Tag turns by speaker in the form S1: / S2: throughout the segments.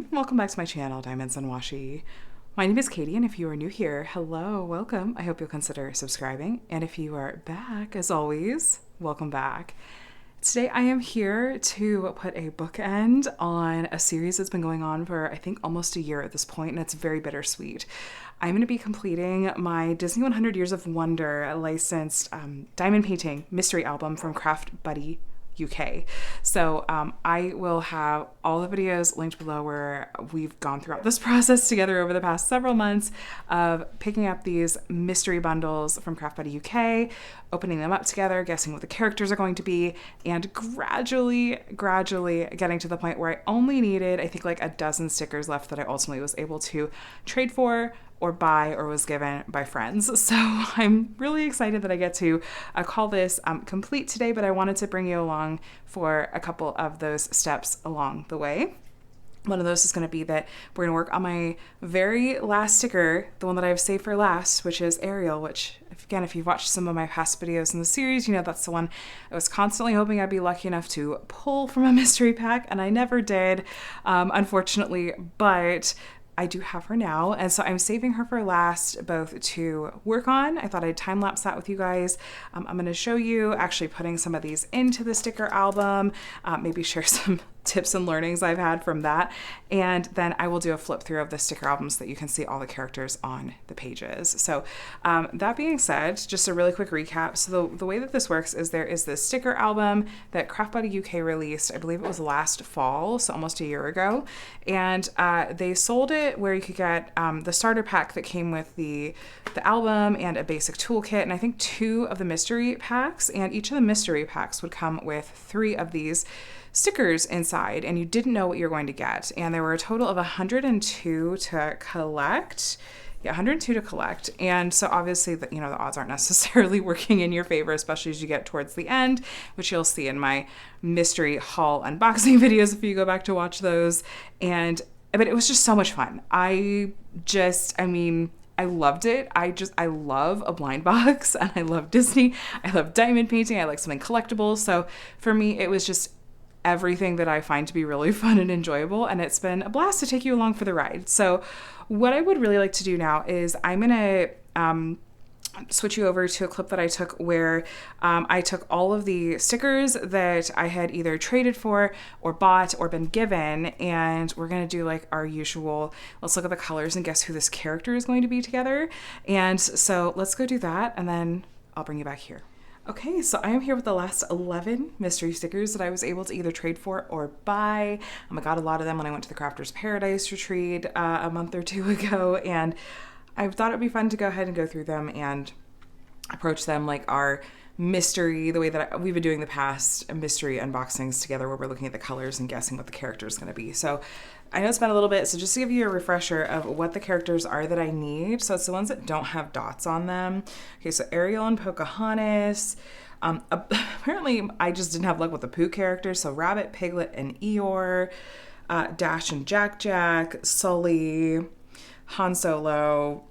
S1: everyone. Welcome back to my channel, Diamonds and Washi. My name is Katie, and if you are new here, hello, welcome. I hope you'll consider subscribing. And if you are back, as always, welcome back. Today I am here to put a bookend on a series that's been going on for, I think, almost a year at this point, and it's very bittersweet. I'm going to be completing my Disney 100 Years of Wonder licensed diamond painting mystery album from Craft Buddy UK. So I will have all the videos linked below where we've gone throughout this process together over the past several months of picking up these mystery bundles from Craft Buddy UK, opening them up together, guessing what the characters are going to be, and gradually getting to the point where I only needed, I think, like a dozen stickers left that I ultimately was able to trade for or buy or was given by friends. So I'm really excited that I get to call this complete today, but I wanted to bring you along for a couple of those steps along the way. One of those is going to be that we're going to work on my very last sticker, the one that I have saved for last, which is Ariel, which, again, if you've watched some of my past videos in the series, you know that's the one I was constantly hoping I'd be lucky enough to pull from a mystery pack, and I never did, unfortunately, but I do have her now, and so I'm saving her for last, both to work on. I thought I'd time-lapse that with you guys. I'm going to show you actually putting some of these into the sticker album, maybe share some tips and learnings I've had from that, and then I will do a flip through of the sticker album so that you can see all the characters on the pages. So that being said, just a really quick recap. So the way that this works is there is this sticker album that Craft Buddy UK released, I believe it was last fall, so almost a year ago, and they sold it where you could get the starter pack that came with the album and a basic toolkit, and I think 2 of the mystery packs, and each of the mystery packs would come with 3 of these stickers inside, and you didn't know what you're going to get. And there were a total of 102 to collect. Yeah, 102 to collect. And so obviously the odds aren't necessarily working in your favor, especially as you get towards the end, which you'll see in my mystery haul unboxing videos if you go back to watch those. But it was just so much fun. I loved it. I love a blind box, and I love Disney. I love diamond painting. I like something collectible. So for me, it was just everything that I find to be really fun and enjoyable, and it's been a blast to take you along for the ride. So what I would really like to do now is I'm gonna switch you over to a clip that I took where I took all of the stickers that I had either traded for or bought or been given, and we're gonna do like our usual, let's look at the colors and guess who this character is going to be together. And so let's go do that, and then I'll bring you back here. Okay, so I am here with the last 11 mystery stickers that I was able to either trade for or buy. I got a lot of them when I went to the Crafters Paradise retreat a month or 2 ago, and I thought it'd be fun to go ahead and go through them and approach them like our mystery, the way that we've been doing the past mystery unboxings together, where we're looking at the colors and guessing what the character is going to be. So I know it's been a little bit, so just to give you a refresher of what the characters are that I need. So it's the ones that don't have dots on them. Okay, so Ariel and Pocahontas. Apparently I just didn't have luck with the Pooh characters. So Rabbit, Piglet, and Eeyore. Dash and Jack, Sully, Han Solo,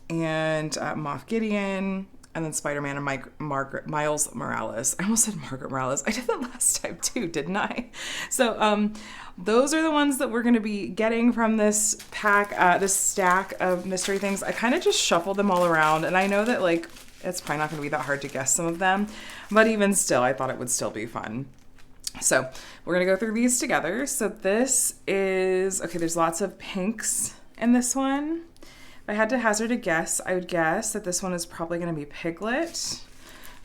S1: and Moff Gideon. And then Spider-Man and Miles Morales. I almost said Margaret Morales. I did that last time too, didn't I? So those are the ones that we're going to be getting from this pack, this stack of mystery things. I kind of just shuffled them all around, and I know that like it's probably not going to be that hard to guess some of them, but even still, I thought it would still be fun. So we're going to go through these together. So this is, okay, there's lots of pinks in this one. If I had to hazard a guess, I would guess that this one is probably going to be Piglet,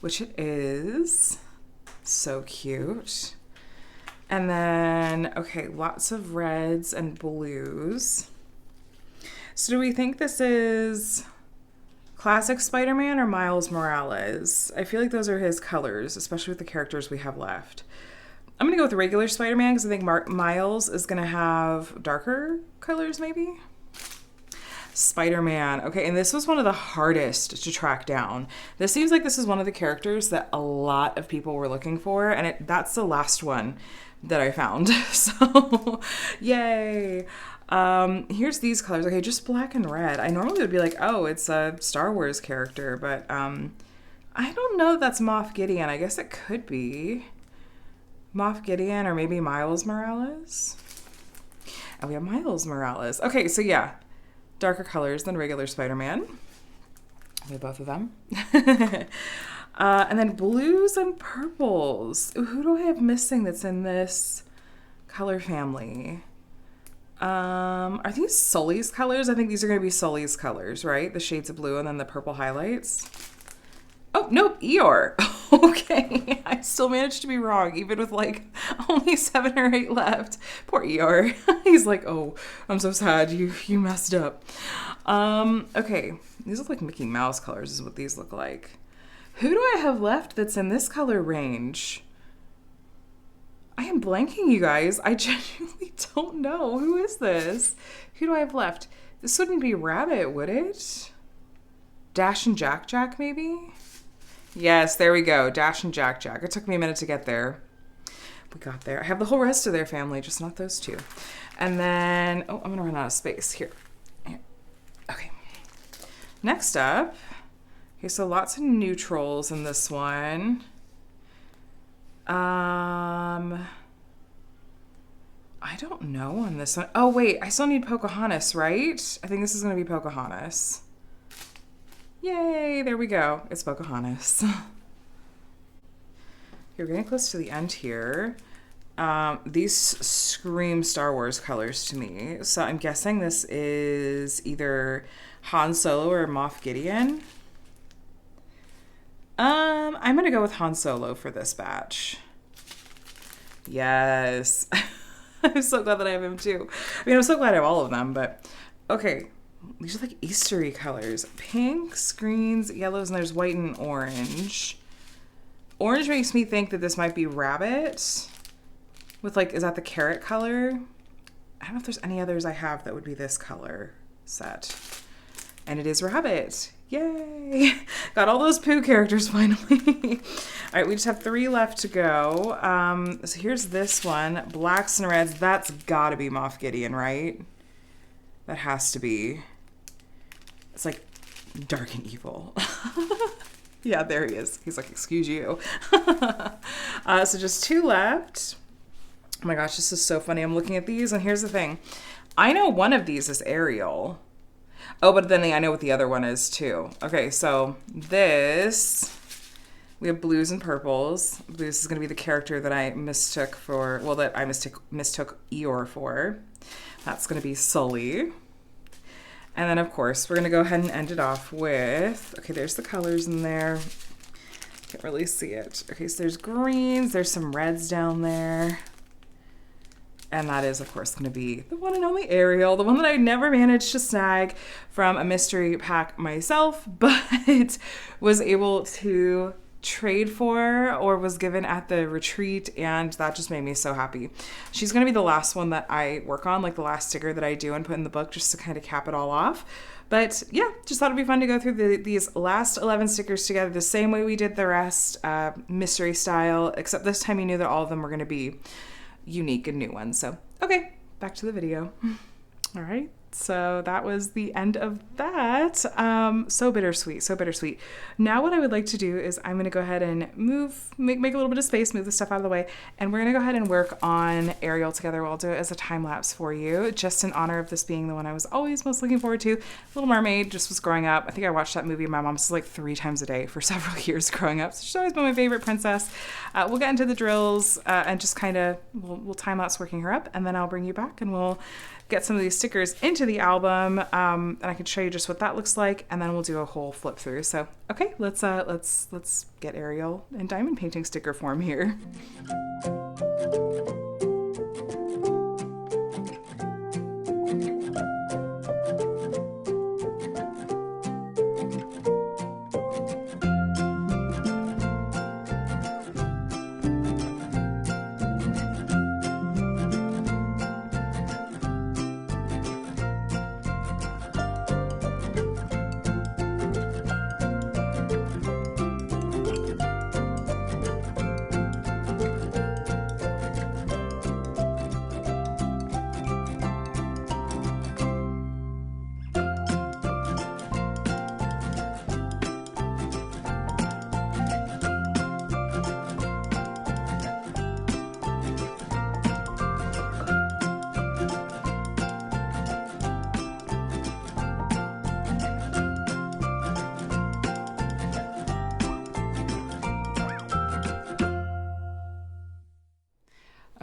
S1: which it is. So cute. And then, okay, lots of reds and blues. So do we think this is classic Spider-Man or Miles Morales? I feel like those are his colors, especially with the characters we have left. I'm going to go with regular Spider-Man because I think Miles is going to have darker colors maybe. Spider-Man. Okay, and this was one of the hardest to track down. This seems like this is one of the characters that a lot of people were looking for, and that's the last one that I found. So, yay. Here's these colors. Okay, just black and red. I normally would be like, oh, it's a Star Wars character, but I don't know if that's Moff Gideon. I guess it could be Moff Gideon or maybe Miles Morales. And we have Miles Morales. Okay, so yeah, darker colors than regular Spider-Man. We have both of them. And then blues and purples. Ooh, who do I have missing that's in this color family? Are these Sully's colors? I think these are going to be Sully's colors, right? The shades of blue and then the purple highlights. Oh, nope, Eeyore. Okay, I still managed to be wrong, even with like only 7 or 8 left. Poor Eeyore. He's like, oh, I'm so sad. You messed up. Okay, these look like Mickey Mouse colors is what these look like. Who do I have left that's in this color range? I am blanking, you guys. I genuinely don't know. Who is this? Who do I have left? This wouldn't be Rabbit, would it? Dash and Jack Jack, maybe? Yes, there we go. Dash and Jack Jack. It took me a minute to get there. We got there. I have the whole rest of their family, just not those two. And then, oh, I'm going to run out of space. Here. Okay. Next up. Okay, so lots of neutrals in this one. I don't know on this one. Oh, wait. I still need Pocahontas, right? I think this is going to be Pocahontas. Yay, there we go. It's Pocahontas. You're getting close to the end here. These scream Star Wars colors to me. So I'm guessing this is either Han Solo or Moff Gideon. I'm going to go with Han Solo for this batch. Yes. I'm so glad that I have him too. I mean, I'm so glad I have all of them, but okay. These are like Eastery colors. Pinks, greens, yellows, and there's white and orange. Orange makes me think that this might be Rabbit. With like, is that the carrot color? I don't know if there's any others I have that would be this color set. And it is Rabbit. Yay! Got all those Pooh characters finally. All right, we just have 3 left to go. So here's this one. Blacks and reds. That's gotta be Moff Gideon, right? That has to be. It's like dark and evil. Yeah, there he is. He's like, excuse you. So just 2 left. Oh my gosh, this is so funny. I'm looking at these, and here's the thing. I know one of these is Ariel. Oh, but then I know what the other one is too. Okay, so this, we have blues and purples. Blues is going to be the character that I mistook for, well, that I mistook Eeyore for. That's going to be Sully. And then, of course, we're going to go ahead and end it off with, okay, there's the colors in there. Can't really see it. Okay, so there's greens. There's some reds down there. And that is, of course, going to be the one and only Ariel, the one that I never managed to snag from a mystery pack myself, but was able to trade for or was given at the retreat, and that just made me so happy. She's going to be the last one that I work on, like the last sticker that I do and put in the book just to kind of cap it all off. But yeah, just thought it'd be fun to go through these last 11 stickers together the same way we did the rest, mystery style, except this time you knew that all of them were going to be unique and new ones. So, okay, back to the video. All right. So that was the end of that. So bittersweet, so bittersweet. Now what I would like to do is I'm going to go ahead and make a little bit of space, move the stuff out of the way, and we're going to go ahead and work on Ariel together. I'll do it as a time lapse for you, just in honor of this being the one I was always most looking forward to. Little Mermaid just was growing up. I think I watched that movie with my mom like 3 times a day for several years growing up. So she's always been my favorite princess. We'll get into the drills and just kind of, we'll time lapse working her up, and then I'll bring you back and we'll get some of these stickers into the album, and I can show you just what that looks like, and then we'll do a whole flip through. So, okay, let's get Ariel in diamond painting sticker form here.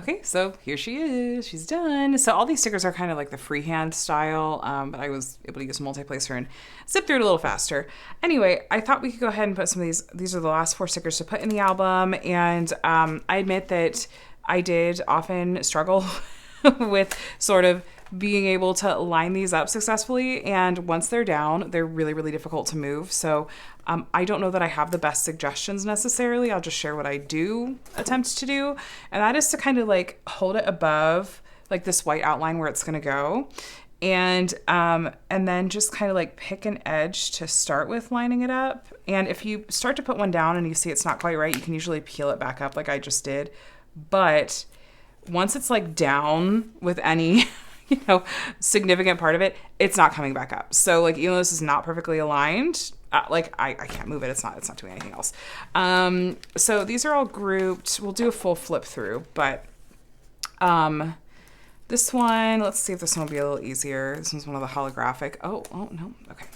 S1: Okay, so here she is. She's done. So all these stickers are kind of like the freehand style, but I was able to use multi-placer and zip through it a little faster. Anyway, I thought we could go ahead and put some of these. These are the last 4 stickers to put in the album, and I admit that I did often struggle with sort of being able to line these up successfully, and once they're down, they're really, really difficult to move. So I don't know that I have the best suggestions necessarily. I'll just share what I do attempt to do, and that is to kind of like hold it above like this white outline where it's going to go, and then just kind of like pick an edge to start with lining it up. And if you start to put one down and you see it's not quite right, you can usually peel it back up like I just did. But once it's like down with any significant part of it, it's not coming back up. So like, even though this is not perfectly aligned, I can't move it. It's not doing anything else. So these are all grouped. We'll do a full flip through, but this one, let's see if this one will be a little easier. This one's one of the holographic. Oh no. Okay.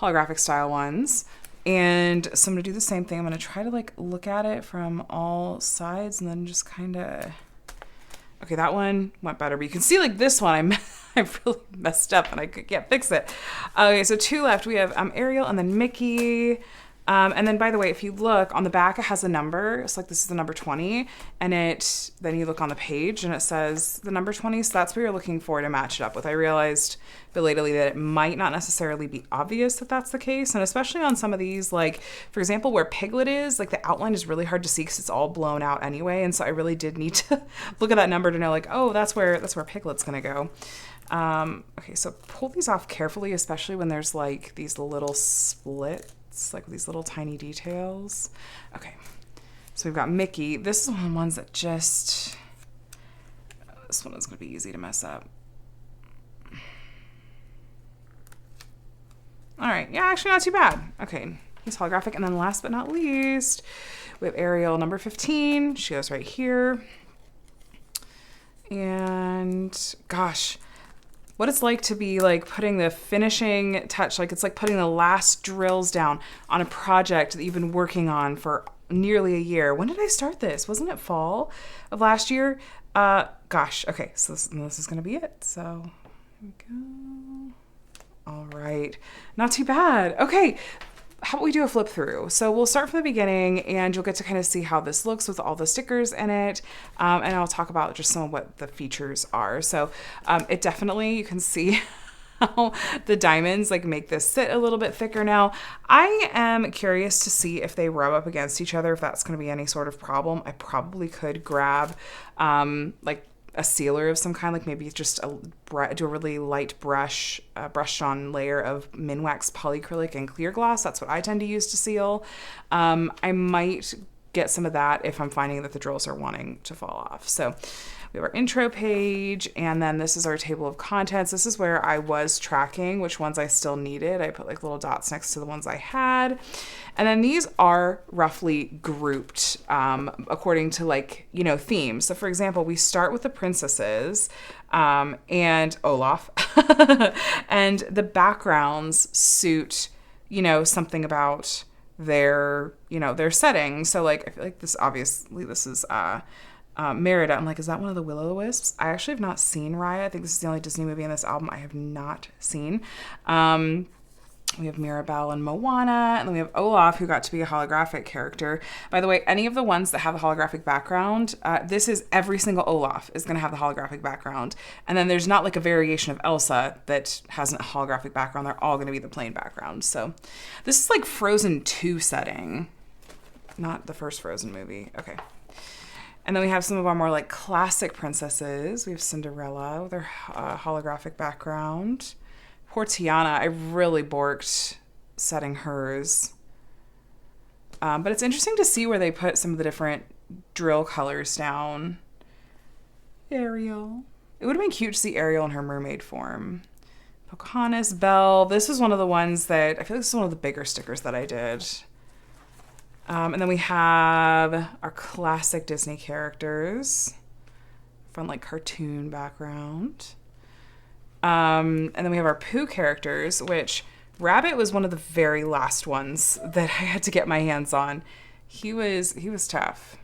S1: Holographic style ones. And so I'm going to do the same thing. I'm going to try to like look at it from all sides and then just kind of, okay, that one went better, but you can see like this one, I really messed up and I can't fix it. Okay, so 2 left. We have Ariel and then Mickey. And then, by the way, if you look on the back, it has a number. It's like this is the number 20, and then you look on the page and it says the number 20. So that's what you're looking for to match it up with. I realized belatedly that it might not necessarily be obvious that that's the case, and especially on some of these, like for example, where Piglet is, like the outline is really hard to see because it's all blown out anyway. And so I really did need to look at that number to know, like, oh, that's where Piglet's gonna go. Okay, so pull these off carefully, especially when there's like these little splits, like these little tiny details. Okay, so we've got Mickey. This is one of the ones that just, this one is going to be easy to mess up. All right, yeah, actually not too bad. Okay, he's holographic. And then last but not least, we have Ariel, number 15. She goes right here. And gosh, what it's like to be like putting the finishing touch, like it's like putting the last drills down on a project that you've been working on for nearly a year. When did I start this? Wasn't it fall of last year? Gosh, okay, so this is gonna be it. So here we go. All right, not too bad. Okay, how about we do a flip through? So we'll start from the beginning and you'll get to kind of see how this looks with all the stickers in it. And I'll talk about just some of what the features are. So it definitely, you can see how the diamonds like make this sit a little bit thicker now. I am curious to see if they rub up against each other, if that's going to be any sort of problem. I probably could grab like a sealer of some kind, like maybe just do a really light brushed on layer of Minwax polyacrylic and clear gloss. That's what I tend to use to seal. I might get some of that if I'm finding that the drills are wanting to fall off. So we have our intro page, and then this is our table of contents. This is where I was tracking which ones I still needed. I put like little dots next to the ones I had. And then these are roughly grouped according to like, themes. So for example, we start with the princesses and Olaf and the backgrounds suit, something about their setting. So like, I feel like this is Merida. I'm like, is that one of the Will-O-Wisps? I actually have not seen Raya. I think this is the only Disney movie in this album I have not seen. We have Mirabelle and Moana, and then we have Olaf, who got to be a holographic character. By the way, any of the ones that have a holographic background, every single Olaf is going to have the holographic background. And then there's not like a variation of Elsa that has a holographic background. They're all going to be the plain background. So this is like Frozen 2 setting, not the first Frozen movie. Okay. And then we have some of our more like classic princesses. We have Cinderella with her holographic background. Poor Tiana, I really borked setting hers. But it's interesting to see where they put some of the different drill colors down. Ariel. It would have been cute to see Ariel in her mermaid form. Pocahontas, Belle. This was one of the ones that, I feel like this is one of the bigger stickers that I did. And then we have our classic Disney characters from like cartoon background. And then we have our Pooh characters, which Rabbit was one of the very last ones that I had to get my hands on. He was tough.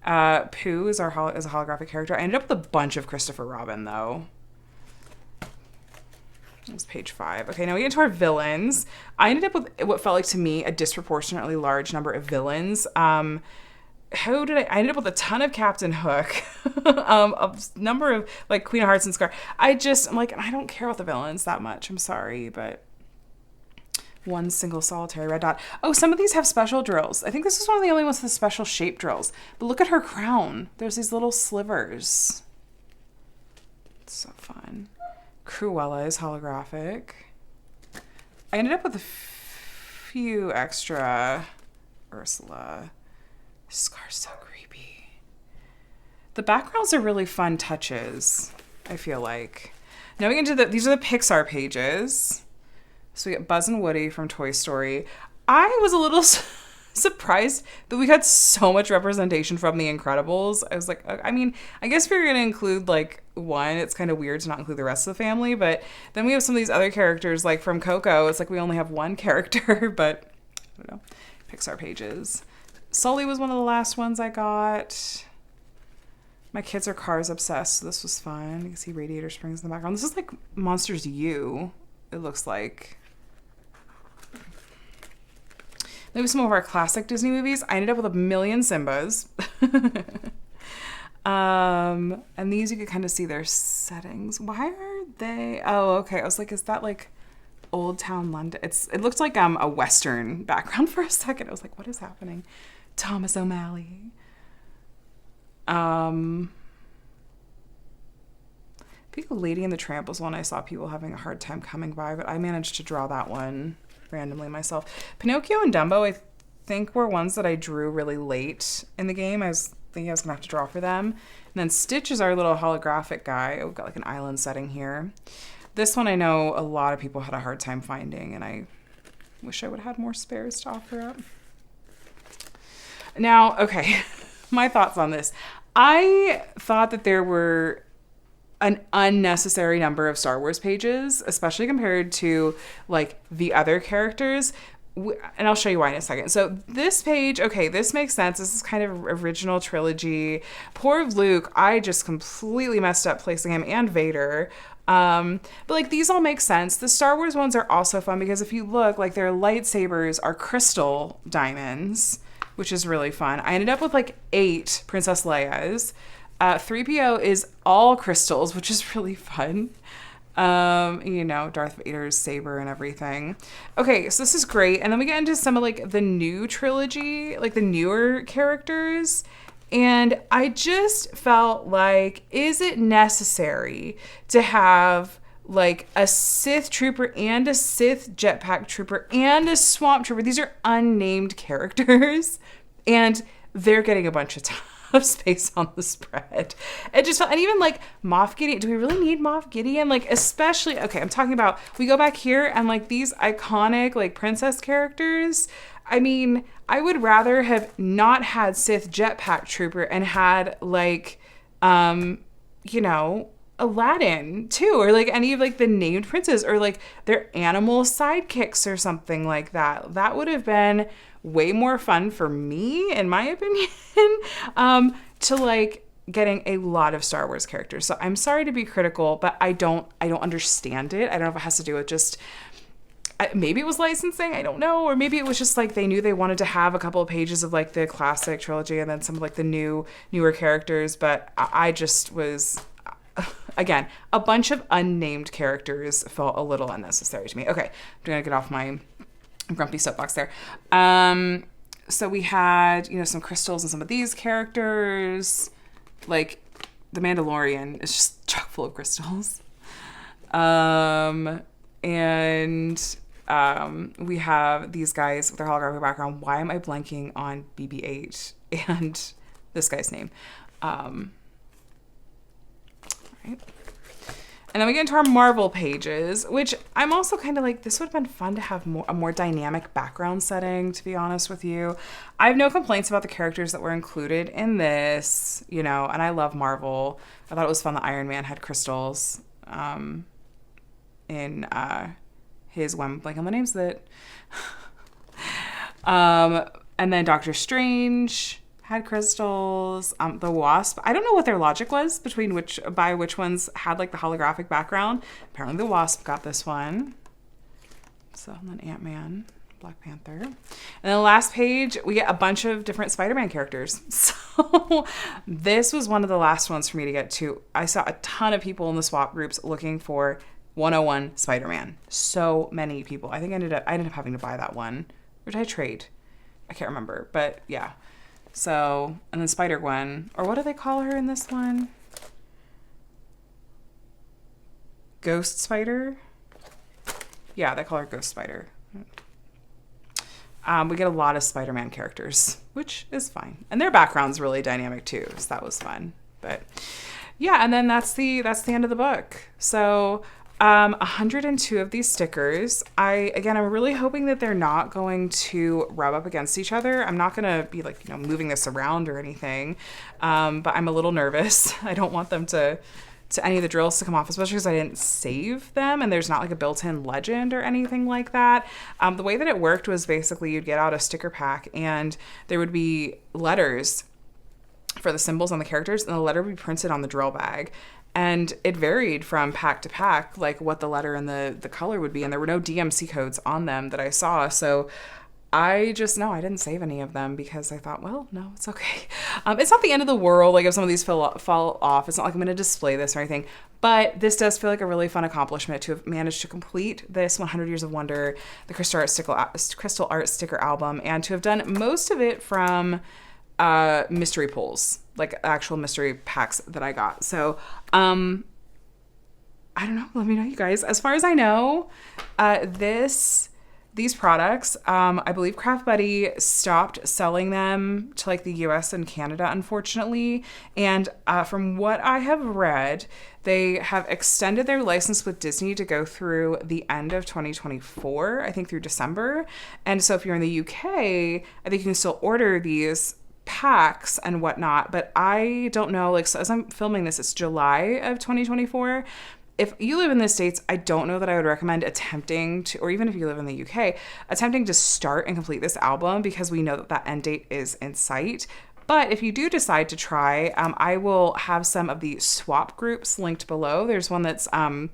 S1: Pooh is is a holographic character. I ended up with a bunch of Christopher Robin, though. It was page 5. Okay, now we get into our villains. I ended up with what felt like to me a disproportionately large number of villains. I ended up with a ton of Captain Hook, a number of like Queen of Hearts and Scar. I'm like, I don't care about the villains that much. I'm sorry, but one single solitary red dot. Oh, some of these have special drills. I think this is one of the only ones with special shape drills. But look at her crown. There's these little slivers. It's so fun. Cruella is holographic. I ended up with a few extra Ursula. Scar's so creepy. The backgrounds are really fun touches, I feel like. Now we get into these are the Pixar pages. So we get Buzz and Woody from Toy Story. I was a little surprised that we got so much representation from The Incredibles. I was like, I mean, I guess if you're going to include like one, it's kind of weird to not include the rest of the family. But then we have some of these other characters, like from Coco. It's like we only have one character, but I don't know. Pixar pages. Sully was one of the last ones I got. My kids are Cars obsessed, so this was fun. You can see Radiator Springs in the background. This is like Monsters U, it looks like. Maybe some of our classic Disney movies. I ended up with a million Simbas. And these you could kind of see their settings. Why are they? Oh, okay. I was like, is that like Old Town London? It looked like a Western background for a second. I was like, what is happening? Thomas O'Malley. I think Lady and the Tramp was one I saw people having a hard time coming by, but I managed to draw that one randomly myself. Pinocchio and Dumbo, I think, were ones that I drew really late in the game. I was thinking I was gonna have to draw for them. And then Stitch is our little holographic guy. We've got like an island setting here. This one I know a lot of people had a hard time finding, and I wish I would have had more spares to offer up. Now, okay, my thoughts on this. I thought that there were an unnecessary number of Star Wars pages, especially compared to like the other characters. And I'll show you why in a second. So this page, okay, this makes sense. This is kind of original trilogy. Poor Luke, I just completely messed up placing him, and Vader. But like these all make sense. The Star Wars ones are also fun because if you look, like their lightsabers are crystal diamonds, which is really fun. I ended up with like 8 Princess Leia's. 3PO is all crystals, which is really fun. Darth Vader's saber and everything. Okay, so this is great. And then we get into some of like the new trilogy, like the newer characters. And I just felt like, is it necessary to have like a Sith trooper and a Sith jetpack trooper and a swamp trooper? These are unnamed characters, and they're getting a bunch of time. Space on the spread. It just felt, and even like Moff Gideon. Do we really need Moff Gideon? Like, especially, okay, I'm talking about, we go back here and like these iconic like princess characters. I mean, I would rather have not had Sith jetpack trooper and had like, Aladdin too, or like any of like the named princes, or like their animal sidekicks or something like that. That would have been way more fun for me, in my opinion, to like getting a lot of Star Wars characters. So I'm sorry to be critical, but I don't understand it. I don't know if it has to do with just, maybe it was licensing, I don't know, or maybe it was just like they knew they wanted to have a couple of pages of like the classic trilogy and then some of like the newer characters. But I just was, again, a bunch of unnamed characters felt a little unnecessary to me. Okay, I'm gonna get off my grumpy soapbox there. So we had, some crystals and some of these characters. Like the Mandalorian is just chock full of crystals. We have these guys with their holographic background. Why am I blanking on BB-8 and this guy's name? Right. And then we get into our Marvel pages, which I'm also kind of like, this would have been fun to have a more dynamic background setting, to be honest with you. I have no complaints about the characters that were included in this, and I love Marvel. I thought it was fun that Iron Man had crystals in his one, blank on the names of it. And then Doctor Strange had crystals. The Wasp, I don't know what their logic was between which ones had like the holographic background. Apparently the Wasp got this one. So then Ant-Man, Black Panther. And then the last page, we get a bunch of different Spider-Man characters. So this was one of the last ones for me to get to. I saw a ton of people in the swap groups looking for 101 Spider-Man. So many people. I think I ended up having to buy that one. Or did I trade? I can't remember. But yeah. So, and then Spider-Gwen. Or what do they call her in this one? Ghost Spider? Yeah, they call her Ghost Spider. We get a lot of Spider-Man characters, which is fine. And their background's really dynamic too, so that was fun. But yeah, and then that's the end of the book. So 102 of these stickers. I'm really hoping that they're not going to rub up against each other. I'm not going to be like, moving this around or anything. But I'm a little nervous. I don't want them to any of the drills to come off, especially because I didn't save them and there's not like a built-in legend or anything like that. The way that it worked was basically you'd get out a sticker pack and there would be letters for the symbols on the characters and the letter would be printed on the drill bag. And it varied from pack to pack, like what the letter and the color would be. And there were no DMC codes on them that I saw. So I didn't save any of them because I thought, well, no, it's okay. It's not the end of the world. Like if some of these fall off, it's not like I'm going to display this or anything. But this does feel like a really fun accomplishment to have managed to complete this 100 Years of Wonder, the Crystal Art Sticker album, and to have done most of it from mystery pulls, like actual mystery packs that I got. So I don't know. Let me know, you guys. As far as I know, these products, I believe Craft Buddy stopped selling them to like the US and Canada, unfortunately. And from what I have read, they have extended their license with Disney to go through the end of 2024, I think through December. And so if you're in the UK, I think you can still order these packs and whatnot. But I don't know, like, so as I'm filming this, it's July of 2024. If you live in the States, I don't know that I would recommend attempting to, or even if you live in the UK, attempting to start and complete this album because we know that end date is in sight. But if you do decide to try, I will have some of the swap groups linked below. There's one that's, I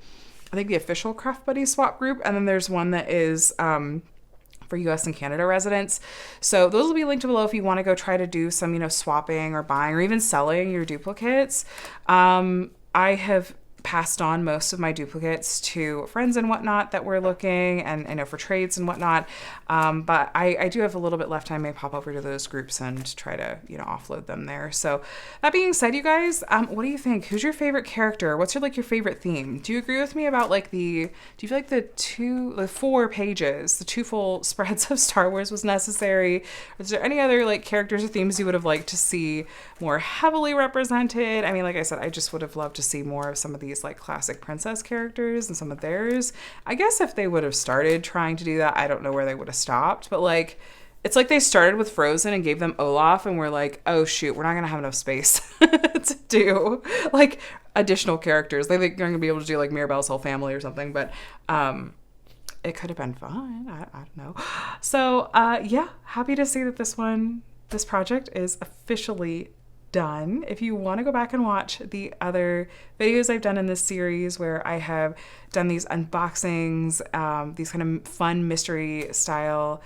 S1: think the official Craft Buddy swap group, and then there's one that is for US and Canada residents. So those will be linked below if you want to go try to do some, swapping or buying or even selling your duplicates. I have passed on most of my duplicates to friends and whatnot that were looking and for trades and whatnot. But I do have a little bit left. I may pop over to those groups and try to, offload them there. So that being said, you guys, what do you think? Who's your favorite character? What's your favorite theme? Do you agree with me about do you feel like the 4 pages, the 2 full spreads of Star Wars was necessary? Is there any other characters or themes you would have liked to see more heavily represented? I mean, like I said, I just would have loved to see more of some of these classic princess characters and some of theirs. I guess if they would have started trying to do that, I don't know where they would have stopped, but it's like they started with Frozen and gave them Olaf and we're like, oh shoot, we're not gonna have enough space to do additional characters. They think they're gonna be able to do Mirabelle's whole family or something, but it could have been fun. I don't know. So yeah, happy to see that this project is officially done. If you want to go back and watch the other videos I've done in this series where I have done these unboxings, these kind of fun mystery style,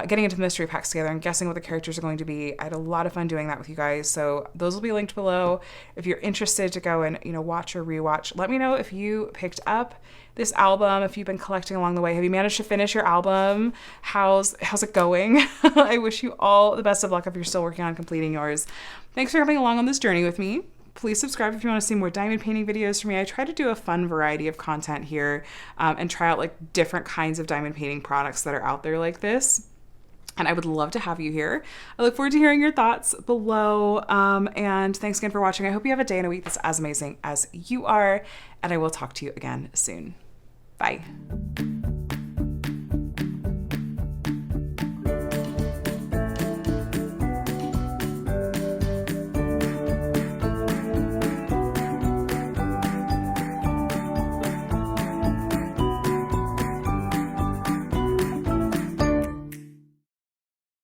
S1: getting into the mystery packs together and guessing what the characters are going to be. I had a lot of fun doing that with you guys. So those will be linked below. If you're interested to go and, watch or rewatch, let me know if you picked up this album, if you've been collecting along the way. Have you managed to finish your album? How's it going? I wish you all the best of luck if you're still working on completing yours. Thanks for coming along on this journey with me. Please subscribe if you want to see more diamond painting videos from me. I try to do a fun variety of content here and try out different kinds of diamond painting products that are out there like this. And I would love to have you here. I look forward to hearing your thoughts below. And thanks again for watching. I hope you have a day and a week that's as amazing as you are. And I will talk to you again soon. Bye.